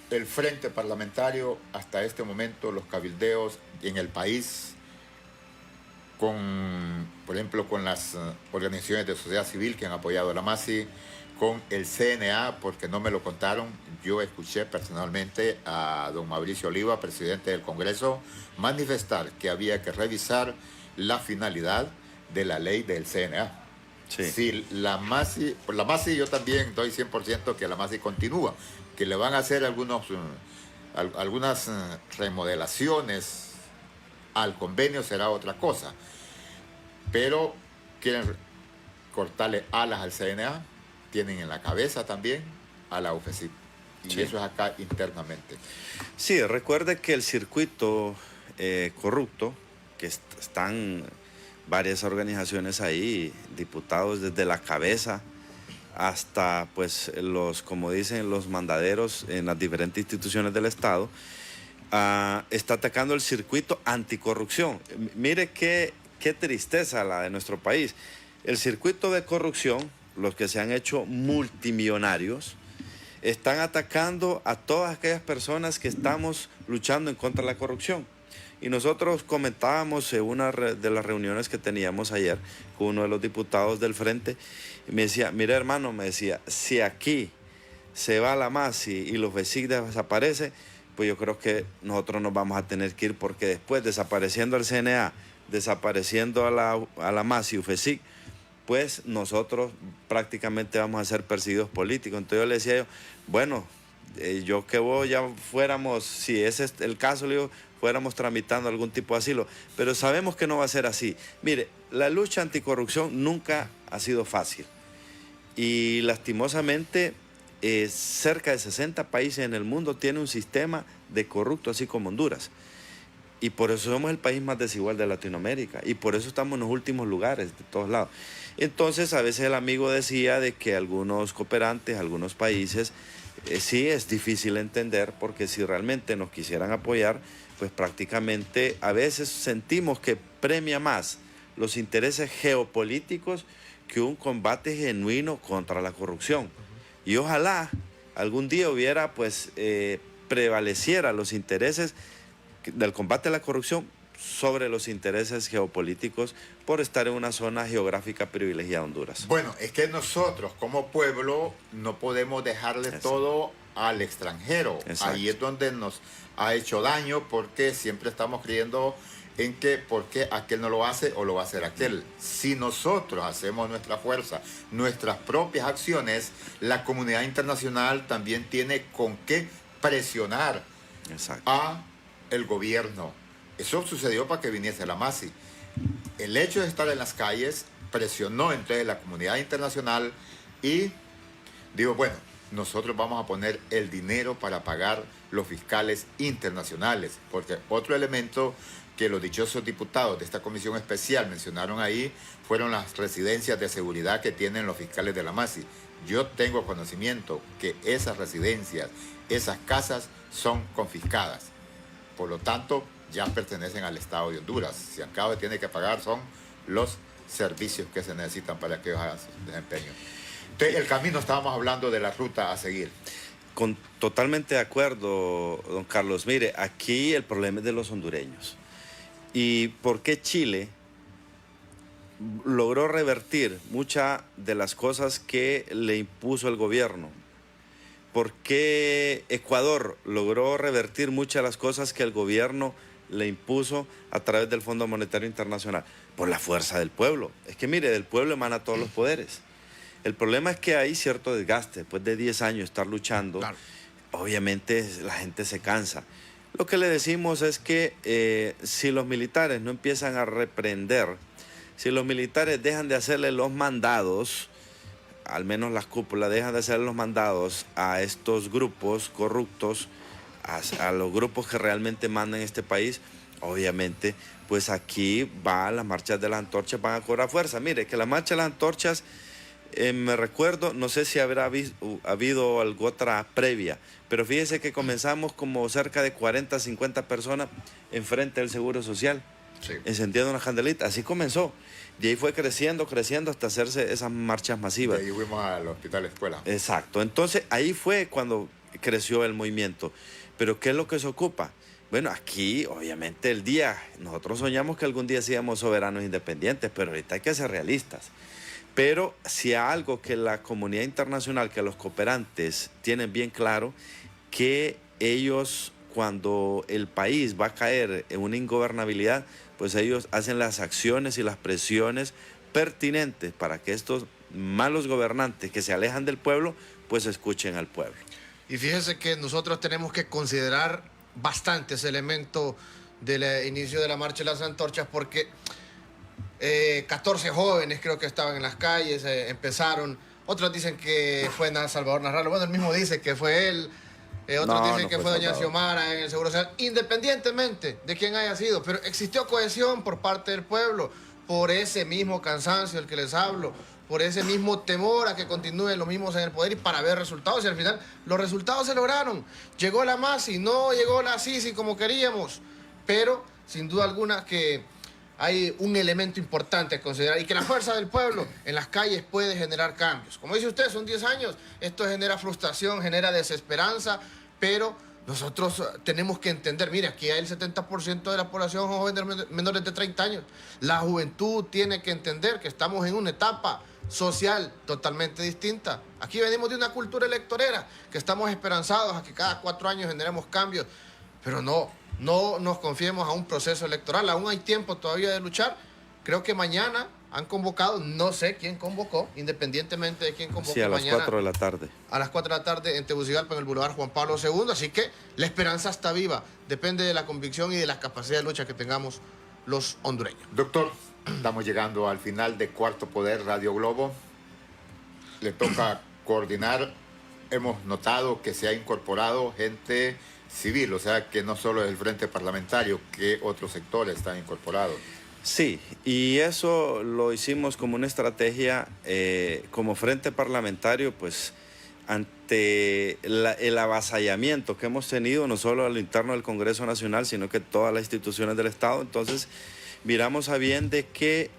el Frente Parlamentario, hasta este momento, los cabildeos en el país, por ejemplo, con las organizaciones de sociedad civil que han apoyado a la MASI, con el CNA, porque no me lo contaron, yo escuché personalmente a don Mauricio Oliva, presidente del Congreso, manifestar que había que revisar la finalidad de la ley del CNA. Sí. Si la MASI yo también doy 100% que la MASI continúa, que le van a hacer algunas remodelaciones al convenio será otra cosa, pero quieren cortarle alas al CNA, tienen en la cabeza también a la UFECIP, y Sí. eso es acá internamente. Sí, recuerde que el circuito corrupto, que están varias organizaciones ahí, diputados desde la cabeza hasta pues como dicen, los mandaderos en las diferentes instituciones del Estado, está atacando el circuito anticorrupción. Mire qué tristeza la de nuestro país. El circuito de corrupción, los que se han hecho multimillonarios, están atacando a todas aquellas personas que estamos luchando en contra de la corrupción. Y nosotros comentábamos en una de las reuniones que teníamos ayer con uno de los diputados del Frente, y me decía, mira hermano, me decía, si aquí se va la MASI y los FESIC desaparece, pues yo creo que nosotros nos vamos a tener que ir, porque después, desapareciendo el CNA, desapareciendo a la MASI y UFESIC, pues nosotros prácticamente vamos a ser perseguidos políticos. Entonces yo le decía bueno, yo que vos ya fuéramos, si ese es el caso, le digo, fuéramos tramitando algún tipo de asilo, pero sabemos que no va a ser así. Mire, la lucha anticorrupción nunca ha sido fácil y lastimosamente cerca de 60 países en el mundo tienen un sistema de corrupto, así como Honduras. Y por eso somos el país más desigual de Latinoamérica y por eso estamos en los últimos lugares de todos lados. Entonces a veces el amigo decía de que algunos cooperantes, algunos países, sí es difícil entender, porque si realmente nos quisieran apoyar, pues prácticamente a veces sentimos que premia más los intereses geopolíticos que un combate genuino contra la corrupción. Y ojalá algún día hubiera, pues, prevaleciera los intereses del combate a la corrupción sobre los intereses geopolíticos por estar en una zona geográfica privilegiada, Honduras. Bueno, es que nosotros como pueblo no podemos dejarle todo al extranjero. Exacto. Ahí es donde nos ha hecho daño, porque siempre estamos creyendo en que porque aquel no lo hace o lo va a hacer aquel. Si nosotros hacemos nuestra fuerza, nuestras propias acciones, la comunidad internacional también tiene con qué presionar a el gobierno. Eso sucedió para que viniese la MASI. El hecho de estar en las calles presionó entonces la comunidad internacional y digo, bueno, nosotros vamos a poner el dinero para pagar los fiscales internacionales, porque otro elemento que los dichosos diputados de esta comisión especial mencionaron ahí fueron las residencias de seguridad que tienen los fiscales de la MASI. Yo tengo conocimiento que esas residencias, esas casas son confiscadas. Por lo tanto, ya pertenecen al Estado de Honduras. Si acá tiene que pagar son los servicios que se necesitan para que ellos hagan su desempeño. Entonces, el camino, estábamos hablando de la ruta a seguir. Totalmente de acuerdo, don Carlos. Mire, aquí el problema es de los hondureños. ¿Y por qué Chile logró revertir muchas de las cosas que le impuso el gobierno? ¿Por qué Ecuador logró revertir muchas de las cosas que el gobierno le impuso a través del Fondo Monetario Internacional? Por la fuerza del pueblo. Es que mire, del pueblo emana todos los poderes. El problema es que hay cierto desgaste. Después de 10 años estar luchando, claro, obviamente la gente se cansa. Lo que le decimos es que si los militares no empiezan a reprender, si los militares dejan de hacerle los mandados, al menos las cúpulas dejan de hacerle los mandados a estos grupos corruptos, a los grupos que realmente mandan en este país, obviamente, pues aquí las marchas de las antorchas van a cobrar fuerza. Mire, que la marcha de las antorchas, me recuerdo, no sé si habrá habido alguna otra previa, pero fíjese que comenzamos como cerca de 40, 50 personas enfrente del Seguro Social, sí, encendiendo una candelita. Así comenzó. Y ahí fue creciendo hasta hacerse esas marchas masivas. Y ahí fuimos al hospital escuela. Exacto. Entonces, ahí fue cuando creció el movimiento. Pero ¿qué es lo que se ocupa? Bueno, aquí, obviamente, nosotros soñamos que algún día seamos soberanos independientes, pero ahorita hay que ser realistas. Pero si hay algo que la comunidad internacional, que los cooperantes tienen bien claro, que ellos, cuando el país va a caer en una ingobernabilidad, pues ellos hacen las acciones y las presiones pertinentes para que estos malos gobernantes que se alejan del pueblo, pues escuchen al pueblo. Y fíjese que nosotros tenemos que considerar bastante ese elemento del inicio de la marcha de las antorchas, porque 14 jóvenes creo que estaban en las calles, empezaron. Otros dicen que fue Salvador Narralo. Bueno, él mismo dice que fue él. Otros dicen que fue doña Xiomara en el Seguro Social, independientemente de quién haya sido. Pero existió cohesión por parte del pueblo, por ese mismo cansancio del que les hablo, por ese mismo temor a que continúen los mismos en el poder y para ver resultados. Y al final los resultados se lograron. Llegó la Masi, no llegó la Sisi como queríamos, pero sin duda alguna que hay un elemento importante a considerar y que la fuerza del pueblo en las calles puede generar cambios. Como dice usted, son 10 años, esto genera frustración, genera desesperanza, pero nosotros tenemos que entender, mire, aquí hay el 70% de la población jóvenes menores de 30 años. La juventud tiene que entender que estamos en una etapa social totalmente distinta. Aquí venimos de una cultura electorera, que estamos esperanzados a que cada 4 años generemos cambios, pero no nos confiemos a un proceso electoral. Aún hay tiempo todavía de luchar. Creo que mañana han convocado, no sé quién convocó, independientemente de quién convocó. Sí, a las mañana, 4 de la tarde. A las 4 de la tarde en Tegucigalpa, en el Boulevard Juan Pablo II. Así que la esperanza está viva. Depende de la convicción y de la capacidad de lucha que tengamos los hondureños. Doctor, estamos llegando al final de Cuarto Poder Radio Globo. Le toca coordinar. Hemos notado que se ha incorporado gente civil, o sea que no solo es el Frente Parlamentario, que otros sectores están incorporados. Sí, y eso lo hicimos como una estrategia como Frente Parlamentario, pues ante el avasallamiento que hemos tenido, no solo a lo interno del Congreso Nacional, sino que todas las instituciones del Estado. Entonces miramos a bien de que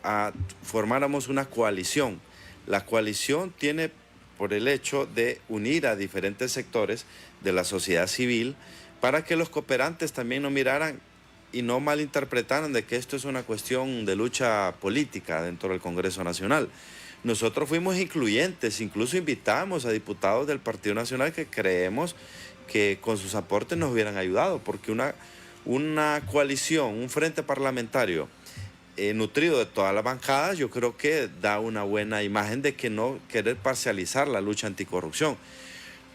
formáramos una coalición. La coalición tiene por el hecho de unir a diferentes sectores de la sociedad civil para que los cooperantes también no miraran y no malinterpretaran de que esto es una cuestión de lucha política dentro del Congreso Nacional. Nosotros fuimos incluyentes, incluso invitamos a diputados del Partido Nacional que creemos que con sus aportes nos hubieran ayudado, porque una coalición, un frente parlamentario nutrido de todas las bancadas, yo creo que da una buena imagen de que no querer parcializar la lucha anticorrupción.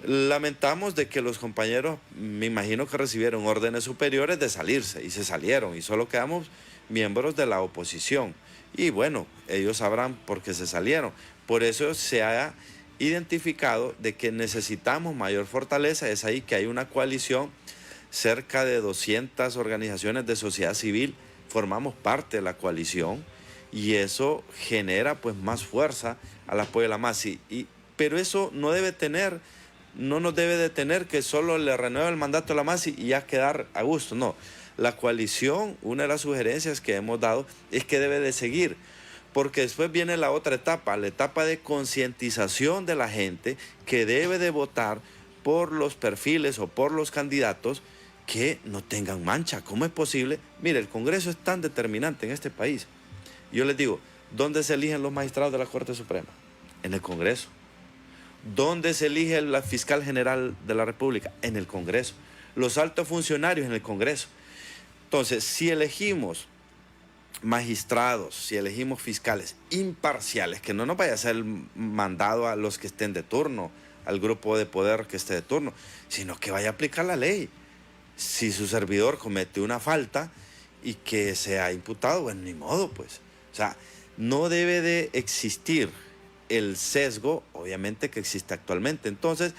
Lamentamos de que los compañeros, me imagino que recibieron órdenes superiores de salirse y se salieron y solo quedamos miembros de la oposición. Y bueno, ellos sabrán por qué se salieron. Por eso se ha identificado de que necesitamos mayor fortaleza. Es ahí que hay una coalición, cerca de 200 organizaciones de sociedad civil formamos parte de la coalición y eso genera pues más fuerza al apoyo de la Masi. Pero eso no nos debe detener que solo le renueve el mandato a la Masi y ya quedar a gusto. No, la coalición, una de las sugerencias que hemos dado es que debe de seguir, porque después viene la otra etapa, la etapa de concientización de la gente que debe de votar por los perfiles o por los candidatos que no tengan mancha. ¿Cómo es posible? Mire, el Congreso es tan determinante en este país. Yo les digo, ¿dónde se eligen los magistrados de la Corte Suprema? En el Congreso. ¿Dónde se elige la fiscal general de la República? En el Congreso. Los altos funcionarios en el Congreso. Entonces, si elegimos magistrados, si elegimos fiscales imparciales, que no nos vaya a ser mandado a los que estén de turno, al grupo de poder que esté de turno, sino que vaya a aplicar la ley. Si su servidor comete una falta y que sea imputado, bueno, ni modo, pues. O sea, no debe de existir el sesgo, obviamente, que existe actualmente. Entonces,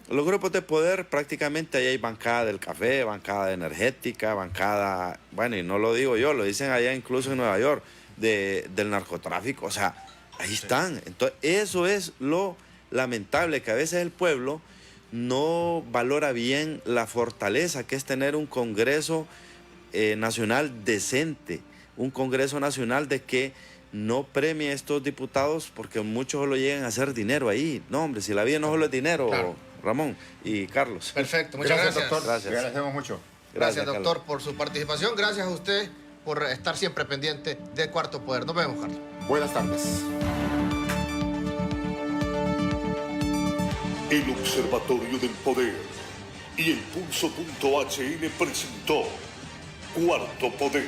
los grupos de poder, prácticamente ahí hay bancada del café, bancada energética, bancada, bueno, y no lo digo yo, lo dicen allá incluso en Nueva York, del narcotráfico. O sea, ahí están. Entonces, eso es lo lamentable, que a veces el pueblo no valora bien la fortaleza que es tener un Congreso nacional decente, un Congreso nacional de que no premie a estos diputados porque muchos solo llegan a hacer dinero ahí. No, hombre, si la vida no solo es dinero, claro. Ramón y Carlos. Perfecto, muchas gracias. Doctor. Gracias. Le agradecemos mucho. Gracias, doctor, por su participación. Gracias a usted por estar siempre pendiente de Cuarto Poder. Nos vemos, Carlos. Buenas tardes. El Observatorio del Poder y el Pulso.hn presentó Cuarto Poder.